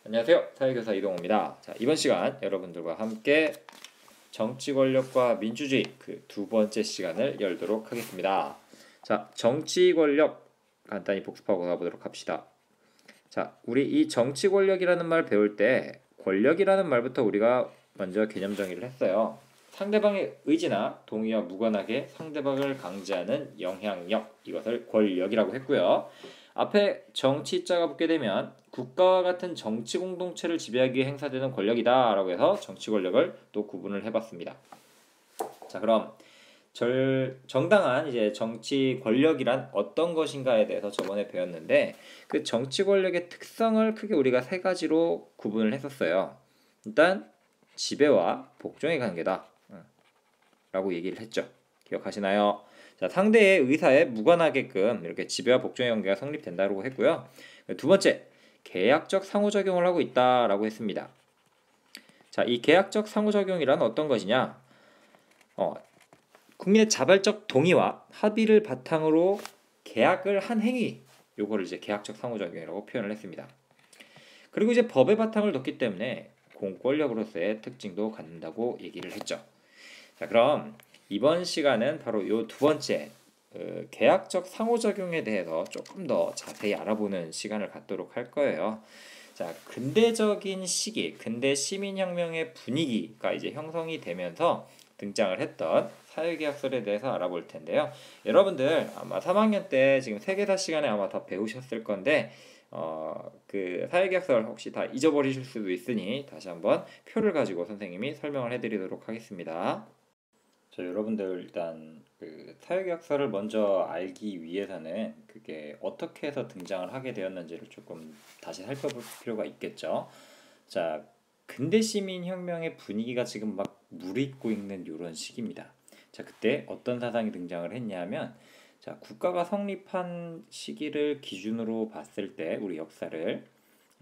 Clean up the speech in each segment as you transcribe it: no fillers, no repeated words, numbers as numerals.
안녕하세요. 사회교사 이동호입니다. 자, 이번 시간 여러분들과 함께 정치 권력과 민주주의 그 두 번째 시간을 열도록 하겠습니다. 자, 정치 권력 간단히 복습하고 가보도록 합시다. 자, 우리 이 정치 권력이라는 말 배울 때 권력이라는 말부터 우리가 먼저 개념 정의를 했어요. 상대방의 의지나 동의와 무관하게 상대방을 강제하는 영향력, 이것을 권력이라고 했고요. 앞에 정치자가 붙게 되면 국가와 같은 정치 공동체를 지배하기 위해 행사되는 권력이다 라고 해서 정치 권력을 또 구분을 해봤습니다. 자, 그럼 정당한 이제 정치 권력이란 어떤 것인가에 대해서 저번에 배웠는데 그 정치 권력의 특성을 크게 우리가 세 가지로 구분을 했었어요. 일단 지배와 복종의 관계다 라고 얘기를 했죠. 기억하시나요? 자, 상대의 의사에 무관하게끔 이렇게 지배와 복종의 관계가 성립된다고 했고요. 두 번째, 계약적 상호작용을 하고 있다라고 했습니다. 자, 이 계약적 상호작용이란 어떤 것이냐? 국민의 자발적 동의와 합의를 바탕으로 계약을 한 행위, 요거를 이제 계약적 상호작용이라고 표현을 했습니다. 그리고 이제 법의 바탕을 뒀기 때문에 공권력으로서의 특징도 갖는다고 얘기를 했죠. 자, 그럼 이번 시간은 바로 요 두 번째 계약적 상호작용에 대해서 조금 더 자세히 알아보는 시간을 갖도록 할 거예요. 자, 근대적인 시기, 근대 시민혁명의 분위기가 이제 형성이 되면서 등장을 했던 사회계약설에 대해서 알아볼 텐데요. 여러분들 아마 3학년 때 지금 세계사 시간에 아마 다 배우셨을 건데 그 사회계약설 혹시 다 잊어버리실 수도 있으니 다시 한번 표를 가지고 선생님이 설명을 해드리도록 하겠습니다. 자, 여러분들 일단 그 사회계약설을 먼저 알기 위해서는 그게 어떻게 해서 등장을 하게 되었는지를 조금 다시 살펴볼 필요가 있겠죠. 자, 근대 시민 혁명의 분위기가 지금 막 무르익고 있는 이런 시기입니다. 자, 그때 어떤 사상이 등장을 했냐면, 자, 국가가 성립한 시기를 기준으로 봤을 때 우리 역사를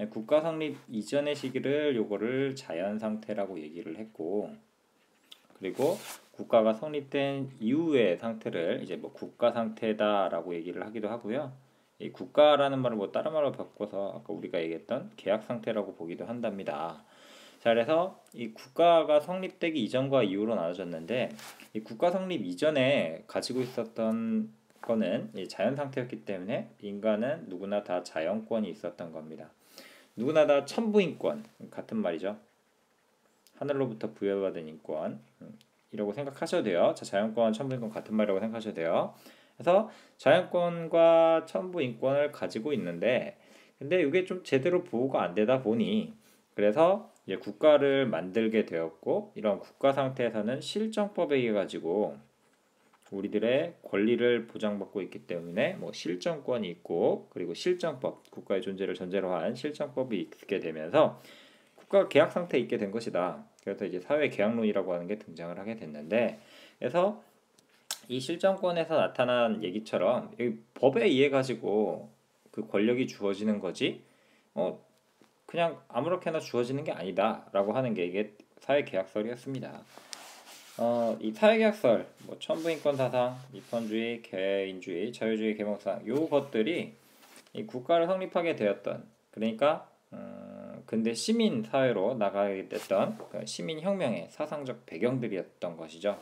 국가 성립 이전의 시기를 요거를 자연 상태라고 얘기를 했고, 그리고 국가가 성립된 이후의 상태를 이제 뭐 국가 상태다라고 얘기를 하기도 하고요. 이 국가라는 말을 뭐 다른 말로 바꿔서 아까 우리가 얘기했던 계약 상태라고 보기도 한답니다. 자, 그래서 이 국가가 성립되기 이전과 이후로 나눠졌는데 이 국가 성립 이전에 가지고 있었던 거는 자연 상태였기 때문에 인간은 누구나 다 자연권이 있었던 겁니다. 누구나 다 천부인권 같은 말이죠. 하늘로부터 부여받은 인권 이라고 생각하셔도 돼요. 자, 자연권, 천부인권 같은 말이라고 생각하셔도 돼요. 그래서 자연권과 천부인권을 가지고 있는데 근데 이게 좀 제대로 보호가 안 되다 보니 그래서 이제 국가를 만들게 되었고 이런 국가 상태에서는 실정법에 의해 가지고 우리들의 권리를 보장받고 있기 때문에 뭐 실정권이 있고 그리고 실정법, 국가의 존재를 전제로 한 실정법이 있게 되면서 국가 계약 상태에 있게 된 것이다. 그래서 이제 사회 계약론이라고 하는 게 등장을 하게 됐는데, 그래서 이 실정권에서 나타난 얘기처럼 법에 의해 가지고 그 권력이 주어지는 거지, 그냥 아무렇게나 주어지는 게 아니다라고 하는 게 이게 사회 계약설이었습니다. 이 사회 계약설, 뭐 천부인권 사상, 미펀주의, 개인주의, 자유주의, 계몽상, 요 것들이 이 국가를 성립하게 되었던, 그러니까 근대 시민 사회로 나가게 됐던 시민 혁명의 사상적 배경들이었던 것이죠.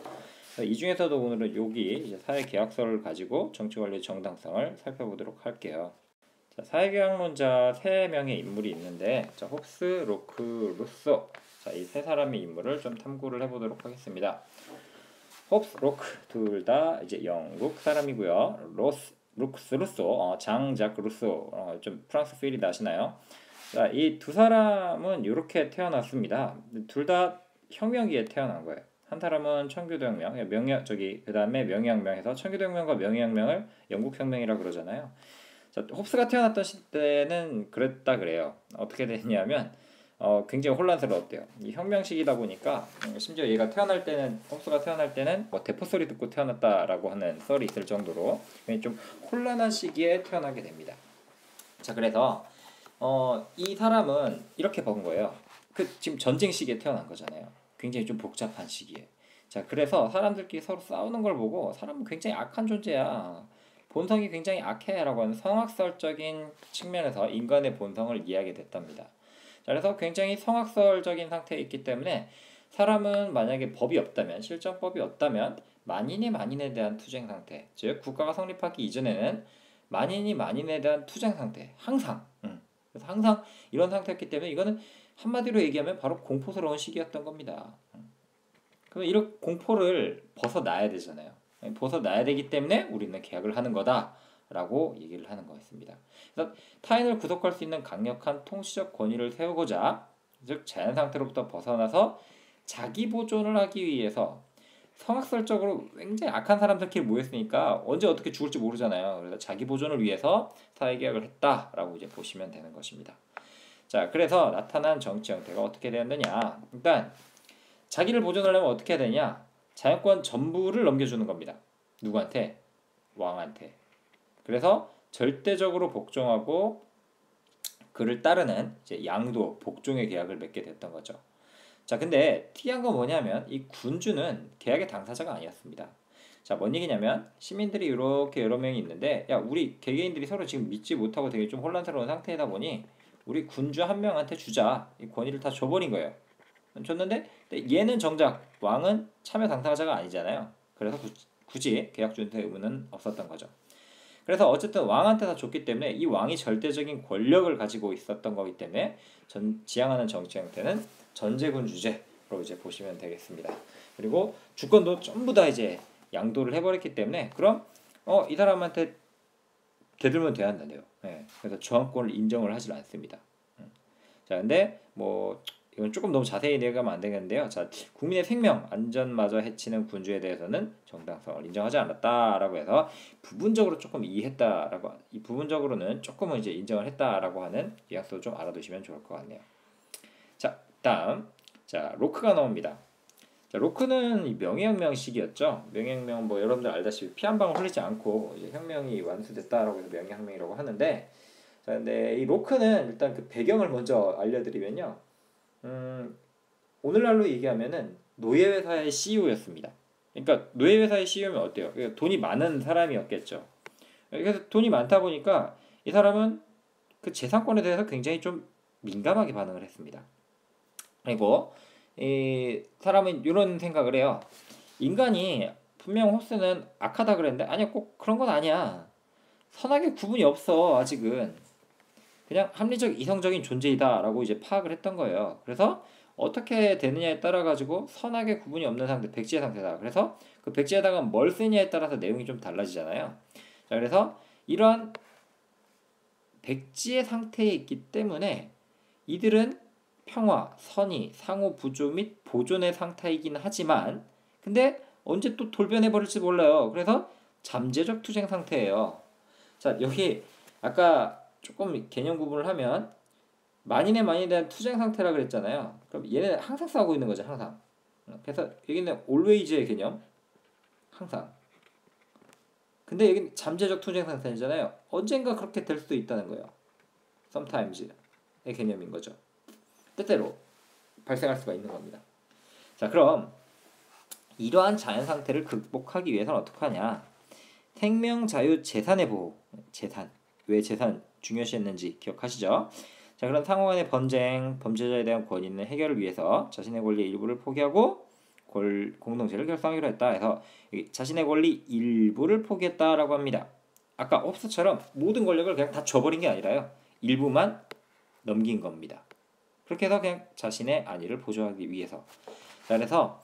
이 중에서도 오늘은 여기 이제 사회계약설을 가지고 정치관리의 정당성을 살펴보도록 할게요. 자, 사회계약론자 3명의 인물이 있는데, 자, 홉스, 로크, 루소. 자, 이 세 사람의 인물을 좀 탐구를 해보도록 하겠습니다. 홉스, 로크 둘 다 이제 영국 사람이고요. 루소, 장작 루소, 좀 프랑스 필이 나시나요? 자, 이 두 사람은 이렇게 태어났습니다. 둘 다 혁명기에 태어난 거예요. 한 사람은 청교도혁명, 그 다음에 명예혁명에서 청교도혁명과 명예혁명을 영국혁명이라 그러잖아요. 자, 홉스가 태어났던 시대는 그랬다 그래요. 어떻게 됐냐면 굉장히 혼란스러웠대요. 이 혁명 시기다 보니까 심지어 얘가 홉스가 태어날 때는 뭐 대포 소리 듣고 태어났다라고 하는 썰이 있을 정도로 좀 혼란한 시기에 태어나게 됩니다. 자, 그래서 이 사람은 이렇게 본 거예요. 지금 전쟁 시기에 태어난 거잖아요. 굉장히 좀 복잡한 시기에. 자, 그래서 사람들끼리 서로 싸우는 걸 보고 사람은 굉장히 악한 존재야. 본성이 굉장히 악해라고 하는 성악설적인 측면에서 인간의 본성을 이해하게 됐답니다. 자, 그래서 굉장히 성악설적인 상태에 있기 때문에 사람은 만약에 법이 없다면, 실정법이 없다면 만인이 만인에 대한 투쟁 상태, 즉 국가가 성립하기 이전에는 만인이 만인에 대한 투쟁 상태, 항상 그래서 항상 이런 상태였기 때문에 이거는 한마디로 얘기하면 바로 공포스러운 시기였던 겁니다. 그러면 이런 공포를 벗어나야 되잖아요. 벗어나야 되기 때문에 우리는 계약을 하는 거다라고 얘기를 하는 거였습니다. 그래서 타인을 구속할 수 있는 강력한 통치적 권위를 세우고자, 즉 자연 상태로부터 벗어나서 자기 보존을 하기 위해서 성악설적으로 굉장히 악한 사람들끼리 모였으니까 언제 어떻게 죽을지 모르잖아요. 그래서 자기 보존을 위해서 사회계약을 했다라고 이제 보시면 되는 것입니다. 자, 그래서 나타난 정치 형태가 어떻게 되었느냐? 일단 자기를 보존하려면 어떻게 해야 되냐? 자연권 전부를 넘겨주는 겁니다. 누구한테? 왕한테. 그래서 절대적으로 복종하고 그를 따르는 이제 양도, 복종의 계약을 맺게 됐던 거죠. 자, 근데 특이한 건 뭐냐면 이 군주는 계약의 당사자가 아니었습니다. 자, 뭔 얘기냐면 시민들이 이렇게 여러 명이 있는데, 야, 우리 개개인들이 서로 지금 믿지 못하고 되게 좀 혼란스러운 상태이다 보니 우리 군주 한 명한테 주자. 이 권위를 다 줘버린 거예요. 줬는데 얘는 정작 왕은 참여 당사자가 아니잖아요. 그래서 굳이 계약 준수의 의무는 없었던 거죠. 그래서 어쨌든 왕한테 다 줬기 때문에 이 왕이 절대적인 권력을 가지고 있었던 거기 때문에 지향하는 정치 형태는 전제군 주제로 이제 보시면 되겠습니다. 그리고 주권도 전부 다 이제 양도를 해버렸기 때문에 그럼 이 사람한테 대들면 돼야 한다네요. 네. 그래서 저항권을 인정을 하질 않습니다. 자, 근데 뭐 이건 조금 너무 자세히 내가면 안 되겠는데요. 자, 국민의 생명 안전마저 해치는 군주에 대해서는 정당성을 인정하지 않았다라고 해서 부분적으로 조금 이해했다라고, 이 부분적으로는 조금은 이제 인정을 했다라고 하는 뉘앙스도 좀 알아두시면 좋을 것 같네요. 자, 다음 자 로크가 나옵니다. 자, 로크는 이 명예혁명 시기였죠. 명예혁명 뭐 여러분들 알다시피 피 한 방울 흘리지 않고 이제 혁명이 완수됐다라고 해서 명예혁명이라고 하는데, 자, 근데 이 로크는 일단 그 배경을 먼저 알려드리면요. 오늘날로 얘기하면은 노예회사의 CEO였습니다. 그러니까 노예회사의 CEO면 어때요? 그러니까 돈이 많은 사람이었겠죠. 그래서 돈이 많다 보니까 이 사람은 그 재산권에 대해서 굉장히 좀 민감하게 반응을 했습니다. 그리고 이 사람은 이런 생각을 해요. 인간이 분명 호스는 악하다 그랬는데 아니야, 꼭 그런 건 아니야. 선악의 구분이 없어. 아직은 그냥 합리적 이성적인 존재이다라고 이제 파악을 했던 거예요. 그래서 어떻게 되느냐에 따라 가지고 선악의 구분이 없는 상태, 백지의 상태다. 그래서 그 백지에다가 뭘 쓰냐에 따라서 내용이 좀 달라지잖아요. 자, 그래서 이러한 백지의 상태에 있기 때문에 이들은 평화, 선의, 상호 부조 및 보존의 상태이긴 하지만 근데 언제 또 돌변해 버릴지 몰라요. 그래서 잠재적 투쟁 상태예요. 자, 여기 아까 조금 개념 구분을 하면 만인의 만인에 대한 투쟁 상태라 그랬잖아요. 그럼 얘는 항상 싸우고 있는 거죠, 항상. 그래서 여기는 always의 개념, 항상. 근데 여기는 잠재적 투쟁 상태잖아요. 언젠가 그렇게 될 수도 있다는 거예요. sometimes의 개념인 거죠. 때때로 발생할 수가 있는 겁니다. 자, 그럼 이러한 자연 상태를 극복하기 위해서는 어떻게 하냐? 생명, 자유, 재산의 보호. 재산. 왜 재산 중요시했는지 기억하시죠? 자, 그런 상호간의 번쟁, 범죄자에 대한 권위는 해결을 위해서 자신의 권리의 일부를 포기하고 공동체를 결성하기로 했다. 해서 자신의 권리 일부를 포기했다라고 합니다. 아까 홉스처럼 모든 권력을 그냥 다 줘버린 게 아니라요. 일부만 넘긴 겁니다. 그렇게 해서 그냥 자신의 안위를 보존하기 위해서. 자, 그래서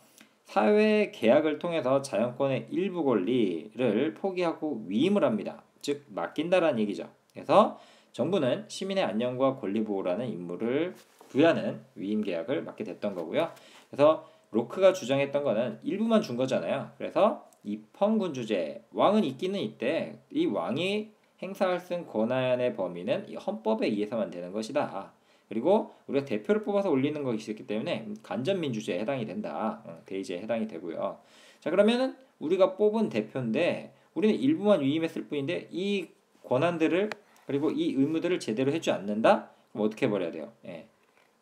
사회 계약을 통해서 자연권의 일부 권리를 포기하고 위임을 합니다. 즉 맡긴다라는 얘기죠. 그래서 정부는 시민의 안녕과 권리 보호라는 임무를 부여하는 위임 계약을 맡게 됐던 거고요. 그래서 로크가 주장했던 거는 일부만 준 거잖아요. 그래서 입헌군주제, 왕은 있기는 있대. 이 왕이 행사할 수 있는 권한의 범위는 이 헌법에 의해서만 되는 것이다. 그리고 우리가 대표를 뽑아서 올리는 것이 있기 때문에 간접민주제에 해당이 된다. 대의제에 해당이 되고요. 자, 그러면은 우리가 뽑은 대표인데 우리는 일부만 위임했을 뿐인데 이 권한들을 그리고 이 의무들을 제대로 해주지 않는다? 그럼 어떻게 해버려야 돼요? 예,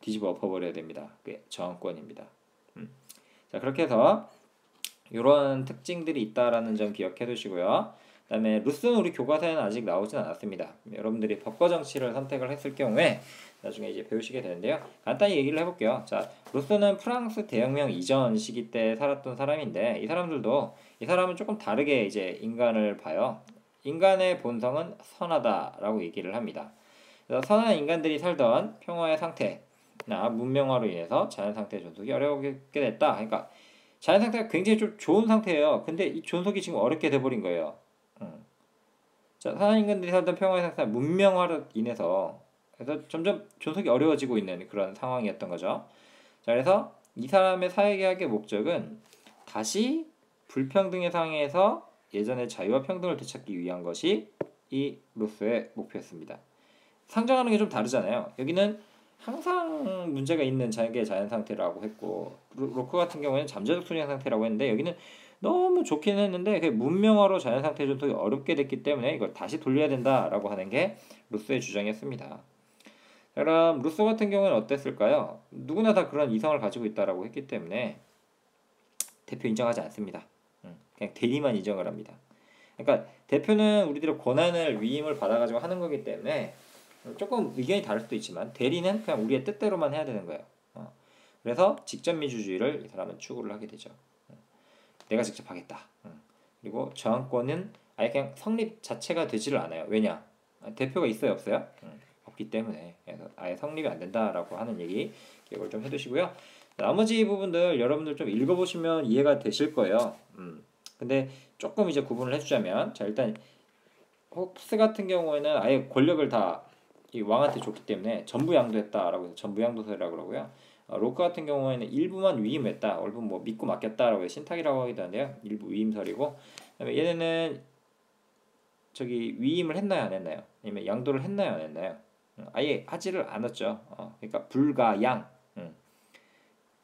뒤집어 엎어버려야 됩니다. 그게 저항권입니다. 자, 그렇게 해서 이런 특징들이 있다라는 점 기억해 두시고요. 그다음에 루스는 우리 교과서에는 아직 나오진 않았습니다. 여러분들이 법과 정치를 선택을 했을 경우에 나중에 이제 배우시게 되는데요. 간단히 얘기를 해볼게요. 자, 루스는 프랑스 대혁명 이전 시기 때 살았던 사람인데 이 사람은 조금 다르게 이제 인간을 봐요. 인간의 본성은 선하다라고 얘기를 합니다. 그래서 선한 인간들이 살던 평화의 상태나 문명화로 인해서 자연 상태 존속이 어렵게 됐다. 그러니까 자연 상태가 굉장히 좀 좋은 상태예요. 근데 이 존속이 지금 어렵게 돼버린 거예요. 자, 선한 인간들이 살던 평화의 상태, 문명화로 인해서 그래서 점점 존속이 어려워지고 있는 그런 상황이었던 거죠. 자, 그래서 이 사람의 사회개혁의 목적은 다시 불평등의 상황에서 예전의 자유와 평등을 되찾기 위한 것이 이 루소의 목표였습니다. 상정하는 게 좀 다르잖아요. 여기는 항상 문제가 있는 자연 상태라고 했고 로크 같은 경우에는 잠재적 순환 상태라고 했는데 여기는 너무 좋긴 했는데 그 문명화로 자연 상태 존속이 어렵게 됐기 때문에 이걸 다시 돌려야 된다라고 하는 게 루소의 주장이었습니다. 그럼 루소 같은 경우는 어땠을까요? 누구나 다 그런 이성을 가지고 있다라고 했기 때문에 대표 인정하지 않습니다. 그냥 대리만 인정을 합니다. 그러니까 대표는 우리들의 권한을 위임을 받아가지고 하는 거기 때문에 조금 의견이 다를 수도 있지만 대리는 그냥 우리의 뜻대로만 해야 되는 거예요. 그래서 직접 민주주의를 이 사람은 추구를 하게 되죠. 내가 직접 하겠다. 그리고 저항권은 아예 그냥 성립 자체가 되지를 않아요. 왜냐? 대표가 있어요, 없어요? 없기 때문에 그래서 아예 성립이 안 된다라고 하는 얘기 기억을 좀 해두시고요. 나머지 부분들 여러분들 좀 읽어보시면 이해가 되실 거예요. 근데 조금 이제 구분을 해주자면 자 일단 홉스 같은 경우에는 아예 권력을 다 이 왕한테 줬기 때문에 전부 양도했다라고 해서 전부 양도설이라고 그러고요. 로크 같은 경우에는 일부만 위임했다, 일부 뭐 믿고 맡겼다라고 해서 신탁이라고 하기도 하는데요. 일부 위임설이고, 그다음에 얘네는 저기 위임을 했나요, 안 했나요? 아니면 양도를 했나요, 안 했나요? 아예 하지를 않았죠. 그러니까 불가양,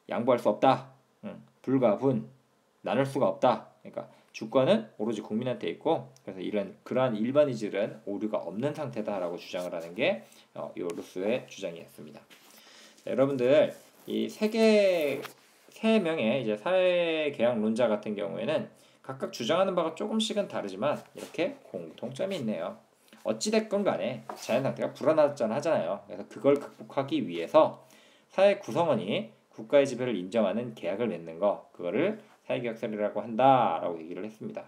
양보할 수 없다, 불가분, 나눌 수가 없다. 그러니까 주권은 오로지 국민한테 있고 그래서 그러한 일반인들은 오류가 없는 상태다라고 주장을 하는 게 이 루소의 주장이었습니다. 자, 여러분들 이 세 명의 이제 사회개혁론자 같은 경우에는 각각 주장하는 바가 조금씩은 다르지만 이렇게 공통점이 있네요. 어찌됐건 간에 자연 상태가 불안하잖아요. 그래서 그걸 극복하기 위해서 사회 구성원이 국가의 지배를 인정하는 계약을 맺는 거, 그거를 사회개혁설이라고 한다라고 얘기를 했습니다.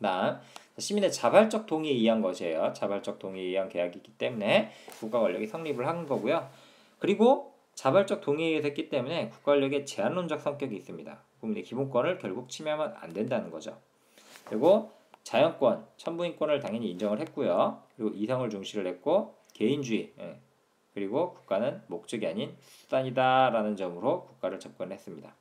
다음 시민의 자발적 동의에 의한 것이에요. 자발적 동의에 의한 계약이기 때문에 국가 권력이 성립을 한 거고요. 그리고 자발적 동의에 의해서 했기 때문에 국가 권력의 제한론적 성격이 있습니다. 국민의 기본권을 결국 침해하면 안 된다는 거죠. 그리고 자연권, 천부인권을 당연히 인정을 했고요. 그리고 이성을 중시를 했고 개인주의, 그리고 국가는 목적이 아닌 수단이다라는 점으로 국가를 접근했습니다.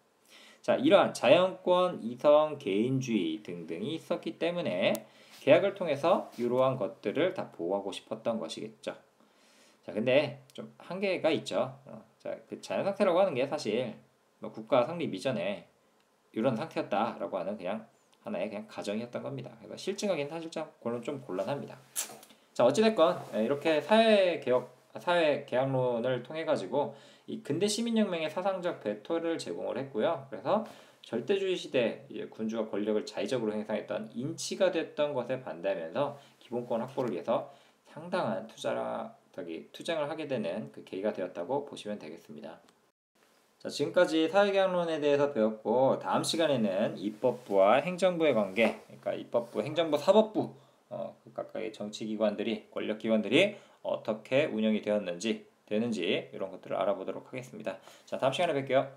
자, 이러한 자연권, 이성, 개인주의 등등이 있었기 때문에 계약을 통해서 이러한 것들을 다 보호하고 싶었던 것이겠죠. 자, 근데 좀 한계가 있죠. 자, 그 자연 상태라고 하는 게 사실 뭐 국가 성립 이전에 이런 상태였다라고 하는 그냥 하나의 그냥 가정이었던 겁니다. 그래서 실증하기는 사실 좀 곤란합니다. 자, 어찌됐건 이렇게 사회개혁론을 통해 가지고 이 근대 시민혁명의 사상적 배토를 제공을 했고요. 그래서 절대주의 시대 군주가 권력을 자의적으로 행사했던 인치가 됐던 것에 반대하면서 기본권 확보를 위해서 상당한 투쟁을 하게 되는 그 계기가 되었다고 보시면 되겠습니다. 자, 지금까지 사회개혁론에 대해서 배웠고 다음 시간에는 입법부와 행정부의 관계, 그러니까 입법부, 행정부, 사법부 각각의 정치기관들이, 권력기관들이 어떻게 운영이 되는지 이런 것들을 알아보도록 하겠습니다. 자, 다음 시간에 뵐게요.